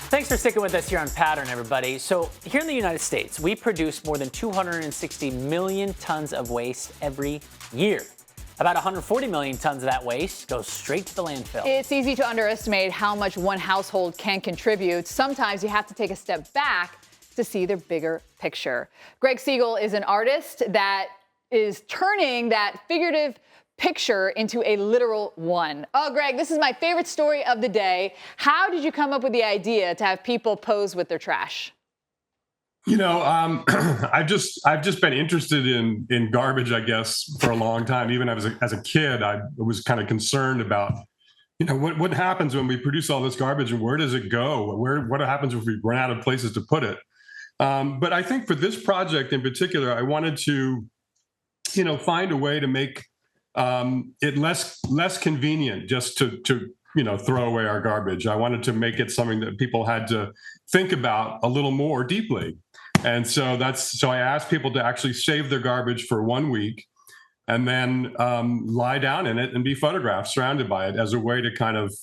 Thanks for sticking with us here on Pattrn, everybody. So here in the United States, we produce more than 260 million tons of waste every year. About 140 million tons of that waste goes straight to the landfill. It's easy to underestimate how much one household can contribute. Sometimes you have to take a step back to see the bigger picture. Gregg Segal is an artist that is turning that figurative picture into a literal one. Oh, Gregg, this is my favorite story of the day. How did you come up with the idea to have people pose with their trash? You know, I've just been interested in garbage, I guess, for a long time. Even as a kid, I was kind of concerned about, you know, what happens when we produce all this garbage and where does it go? What happens if we run out of places to put it? But I think for this project in particular, I wanted to, you know, find a way to make it less convenient just to you know, throw away our garbage. I wanted to make it something that people had to think about a little more deeply. And so I asked people to actually save their garbage for 1 week and then lie down in it and be photographed surrounded by it as a way to kind of,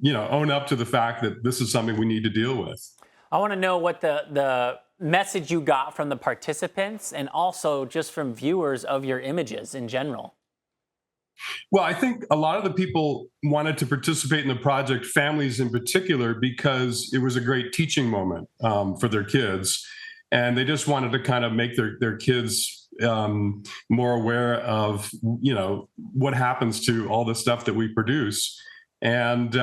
you know, own up to the fact that this is something we need to deal with. I want to know what the message you got from the participants and also just from viewers of your images in general. Well, I think a lot of the people wanted to participate in the project, families in particular, because it was a great teaching moment for their kids. And they just wanted to kind of make their kids more aware of, you know, what happens to all the stuff that we produce. And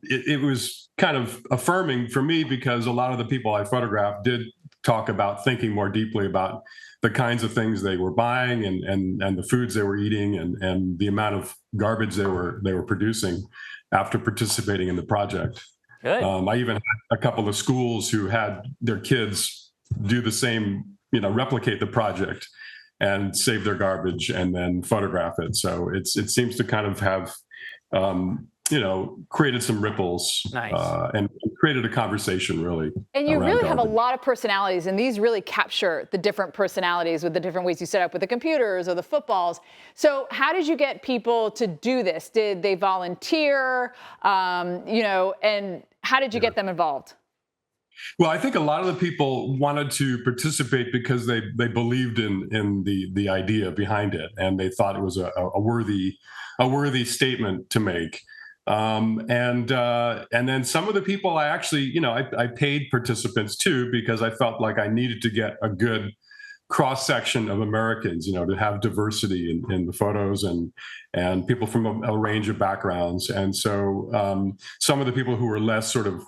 it was kind of affirming for me because a lot of the people I photographed did talk about thinking more deeply about the kinds of things they were buying and the foods they were eating and the amount of garbage they were producing after participating in the project. Good. I even had a couple of schools who had their kids do the same, you know, replicate the project and save their garbage and then photograph it. So it seems to kind of have you know, created some ripples. Nice. And created a conversation, really. And you really have a garbage. lot of personalities, and these really capture the different personalities with the different ways you set up with the computers or the footballs. So how did you get people to do this? Did they volunteer? You know, and how did you get them involved? Well, I think a lot of the people wanted to participate because they believed in the idea behind it, and they thought it was a worthy statement to make. And then some of the people I actually, you know, I paid participants too, because I felt like I needed to get a good cross section of Americans, you know, to have diversity in the photos and people from a range of backgrounds. And so some of the people who were less sort of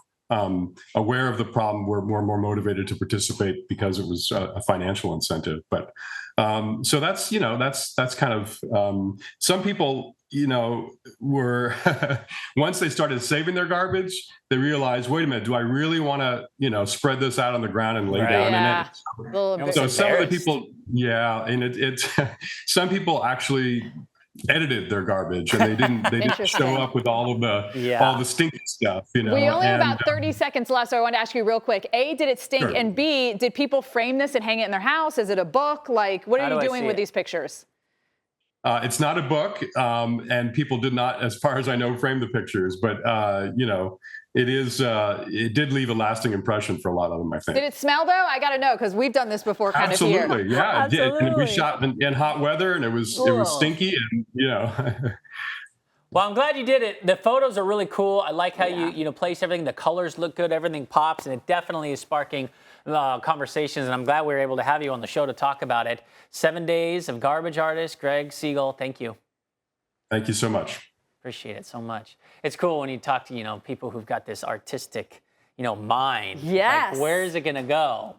aware of the problem were more motivated to participate because it was a financial incentive. But so that's, you know, that's kind of some people, you know, were once they started saving their garbage, they realized, wait a minute, do I really want to, you know, spread this out on the ground and lay down in it? So some of the people, yeah, and it's some people actually edited their garbage and they didn't show up with all the stinky stuff, you know. We only have about 30 seconds left, so I wanted to ask you real quick. A, did it stink? Sure. And B, did people frame this and hang it in their house? Is it a book? Like, what are you doing with these pictures? It's not a book, and people did not, as far as I know, frame the pictures. But you know, it is. It did leave a lasting impression for a lot of them, I think. Did it smell though? I got to know because we've done this before, kind of here. Absolutely, yeah. Absolutely. And we shot in hot weather, and it was stinky, and you know. Well, I'm glad you did it. The photos are really cool. I like how you know, place everything. The colors look good. Everything pops, and it definitely is sparking conversations. And I'm glad we were able to have you on the show to talk about it. 7 days of garbage artist, Gregg Segal. Thank you. Thank you so much. Appreciate it so much. It's cool when you talk to, you know, people who've got this artistic, you know, mind. Yes. Like, where is it gonna go?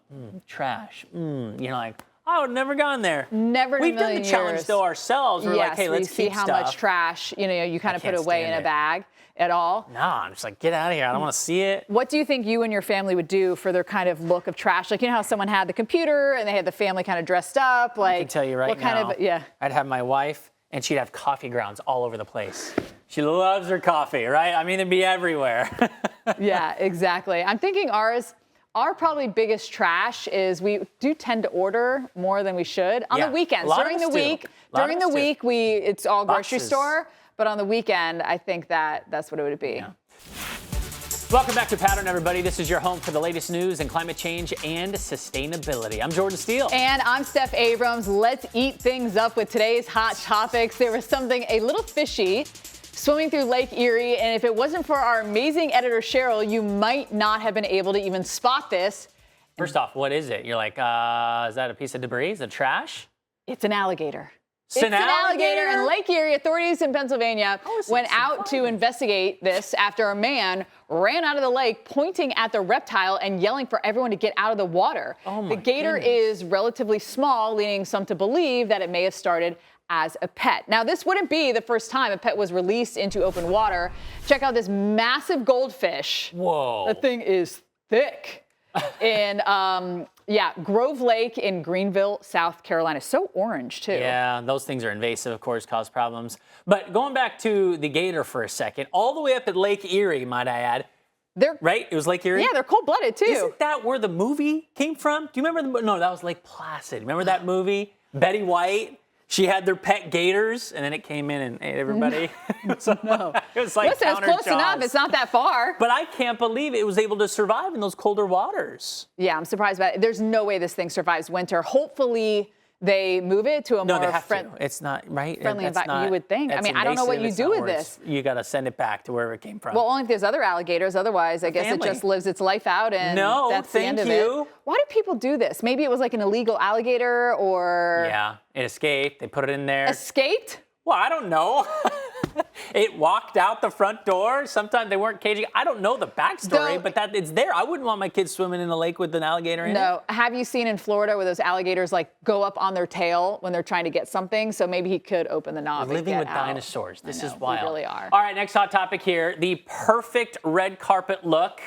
Trash. You know, like, oh, never gone there. Never in a million years. We've done the challenge though ourselves. We're like, hey, let's see how much trash, you know, you kind of put away in a bag at all. No, I'm just like, get out of here. I don't want to see it. What do you think you and your family would do for their kind of look of trash? Like, you know how someone had the computer and they had the family kind of dressed up? Like, I can tell you right now, I'd have my wife and she'd have coffee grounds all over the place. She loves her coffee, right? I mean, it'd be everywhere. Yeah, exactly. I'm thinking our probably biggest trash is we do tend to order more than we should on the weekends. During the week, it's all grocery store. But on the weekend, I think that's what it would be. Yeah. Welcome back to Pattrn, everybody. This is your home for the latest news in climate change and sustainability. I'm Jordan Steele. And I'm Steph Abrams. Let's eat things up with today's hot topics. There was something a little fishy swimming through Lake Erie, and if it wasn't for our amazing editor, Cheryl, you might not have been able to even spot this. First off, what is it? You're like, is that a piece of debris? Is it trash? It's an alligator. It's an alligator in Lake Erie. Authorities in Pennsylvania went out to investigate this after a man ran out of the lake pointing at the reptile and yelling for everyone to get out of the water. Oh the gator is relatively small, leading some to believe that it may have started as a pet. Now, this wouldn't be the first time a pet was released into open water. Check out this massive goldfish. Whoa. The thing is thick. In Grove Lake in Greenville, South Carolina. So orange, too. Yeah, those things are invasive, of course, cause problems. But going back to the gator for a second, all the way up at Lake Erie, might I add. Right? It was Lake Erie? Yeah, they're cold-blooded, too. Isn't that where the movie came from? Do you remember no, that was Lake Placid. Remember that movie? Betty White? She had their pet gators, and then it came in and ate everybody. No. It was like Listen, it's close enough. It's not that far. But I can't believe it was able to survive in those colder waters. Yeah, I'm surprised about it. There's no way this thing survives winter. Hopefully, they move it to a more It's not right. friendly environment. You would think. I mean, I don't know what you do with this. You got to send it back to wherever it came from. Well, only if there's other alligators. Otherwise, I guess it just lives its life out, and that's the end of it. Why do people do this? Maybe it was like an illegal alligator, or it escaped. They put it in there. Escaped? Well, I don't know. It walked out the front door. Sometimes they weren't caging. I don't know the backstory, but it's there. I wouldn't want my kids swimming in the lake with an alligator in it. No. Have you seen in Florida where those alligators like go up on their tail when they're trying to get something? So maybe he could open the knob. Living and with get out. dinosaurs. This is wild. We really are. All right, next hot topic here. The perfect red carpet look.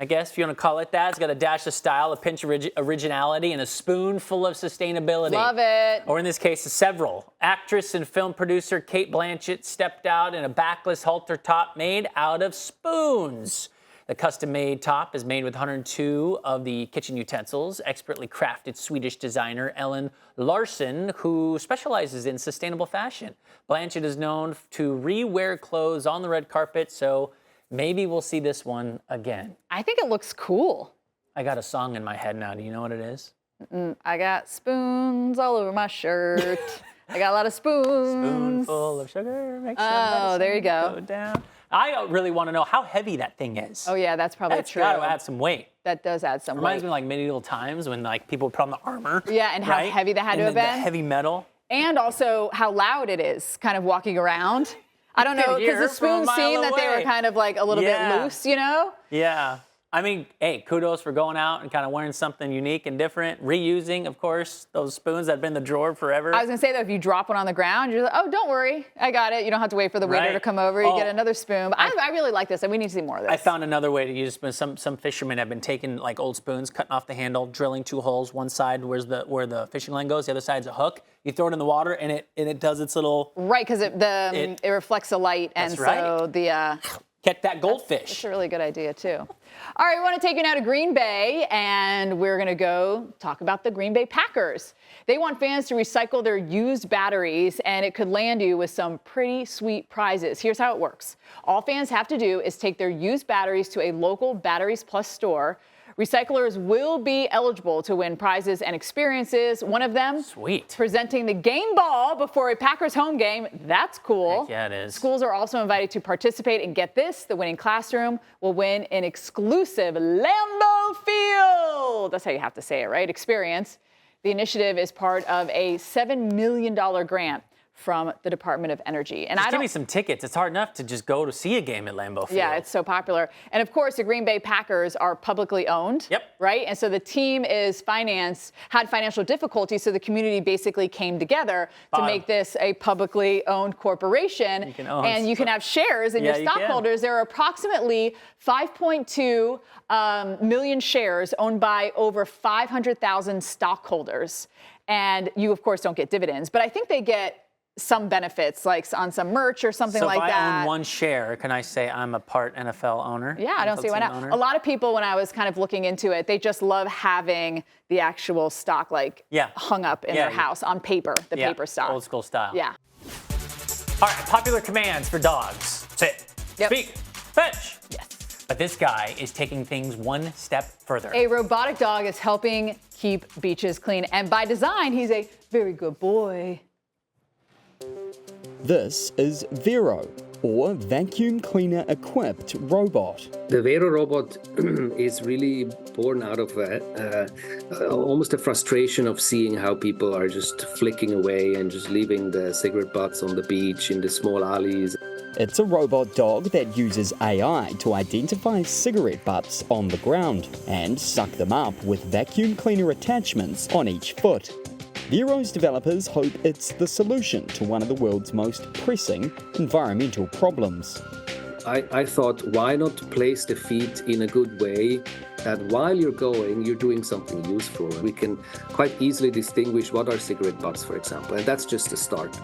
I guess if you want to call it that. It's got a dash of style, a pinch of originality, and a spoonful of sustainability. Love it. Or in this case, several. Actress and film producer Cate Blanchett stepped out in a backless halter top made out of spoons. The custom-made top is made with 102 of the kitchen utensils. Expertly crafted Swedish designer Ellen Larsson, who specializes in sustainable fashion. Blanchett is known to re-wear clothes on the red carpet, so maybe we'll see this one again. I think it looks cool. I got a song in my head now. Do you know what it is? I got spoons all over my shirt. I got a lot of spoons. Spoonful of sugar makes there you go. Down. I really want to know how heavy that thing is. Oh yeah, that's probably true. That's got to add some weight. That does add some weight. Reminds me of like medieval times when like people would put on the armor. Yeah, and how heavy that had to have been. The heavy metal. And also how loud it is, kind of walking around. I don't know, because the spoons seemed that they were kind of like a little bit loose, you know? Yeah. I mean, hey, kudos for going out and kind of wearing something unique and different. Reusing, of course, those spoons that have been in the drawer forever. I was going to say, though, if you drop one on the ground, you're like, oh, don't worry, I got it. You don't have to wait for the waiter to come over. You get another spoon. But I really like this, and we need to see more of this. I found another way to use spoons. Some fishermen have been taking like old spoons, cutting off the handle, drilling 2 holes. One side where the fishing line goes, the other side's a hook. You throw it in the water, and it does its little... Right, because it reflects the light, and so the... Catch that goldfish. That's a really good idea, too. All right, we want to take you now to Green Bay, and we're going to go talk about the Green Bay Packers. They want fans to recycle their used batteries, and it could land you with some pretty sweet prizes. Here's how it works. All fans have to do is take their used batteries to a local Batteries Plus store. Recyclers will be eligible to win prizes and experiences. One of them, presenting the game ball before a Packers home game. That's cool. Heck yeah, it is. Schools are also invited to participate, and get this, the winning classroom will win an exclusive Lambeau Field. That's how you have to say it, right? Experience. The initiative is part of a $7 million grant from the Department of Energy. And just give me some tickets. It's hard enough to just go to see a game at Lambeau Field. Yeah, it's so popular. And of course, the Green Bay Packers are publicly owned. Yep. Right? And so the team had financial difficulties, so the community basically came together to make this a publicly owned corporation. You can have shares in your stockholders. There are approximately 5.2 million shares owned by over 500,000 stockholders. And you, of course, don't get dividends, but I think they get some benefits, like on some merch or something like that. So if I own one share, can I say I'm a part NFL owner? Yeah, I don't see why not. A lot of people, when I was kind of looking into it, they just love having the actual stock hung up in their house on paper, the paper stock. Old school style. Yeah. All right, popular commands for dogs. Sit, speak, fetch. Yes. But this guy is taking things one step further. A robotic dog is helping keep beaches clean. And by design, he's a very good boy. This is Vero, or vacuum cleaner equipped robot. The Vero robot is really born out of almost a frustration of seeing how people are just flicking away and just leaving the cigarette butts on the beach in the small alleys. It's a robot dog that uses AI to identify cigarette butts on the ground and suck them up with vacuum cleaner attachments on each foot. Vero's developers hope it's the solution to one of the world's most pressing environmental problems. I thought, why not place the feet in a good way that while you're going, you're doing something useful. We can quite easily distinguish what are cigarette butts, for example, and that's just a start.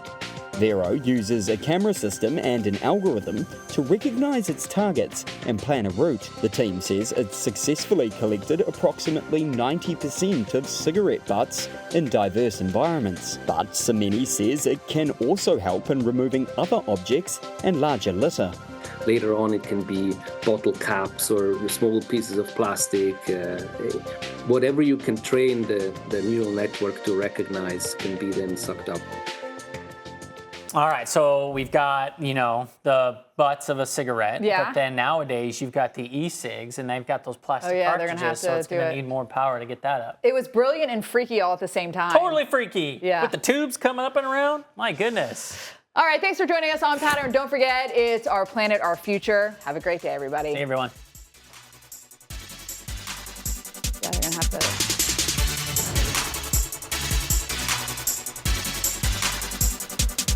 Vero uses a camera system and an algorithm to recognize its targets and plan a route. The team says it's successfully collected approximately 90% of cigarette butts in diverse environments. But Semeni says it can also help in removing other objects and larger litter. Later on, it can be bottle caps or small pieces of plastic. Whatever you can train the neural network to recognize can be then sucked up. All right, so we've got, the butts of a cigarette. Yeah. But then nowadays you've got the e-cigs and they've got those plastic Oh, yeah, they're cartridges, gonna have so to it's do going it. to need more power to get that up. It was brilliant and freaky all at the same time. Totally freaky. Yeah. With the tubes coming up and around. My goodness. All right, thanks for joining us on Pattrn. Don't forget, it's Our Planet, Our Future. Have a great day, everybody. Hey, everyone. Yeah, they're going to have to...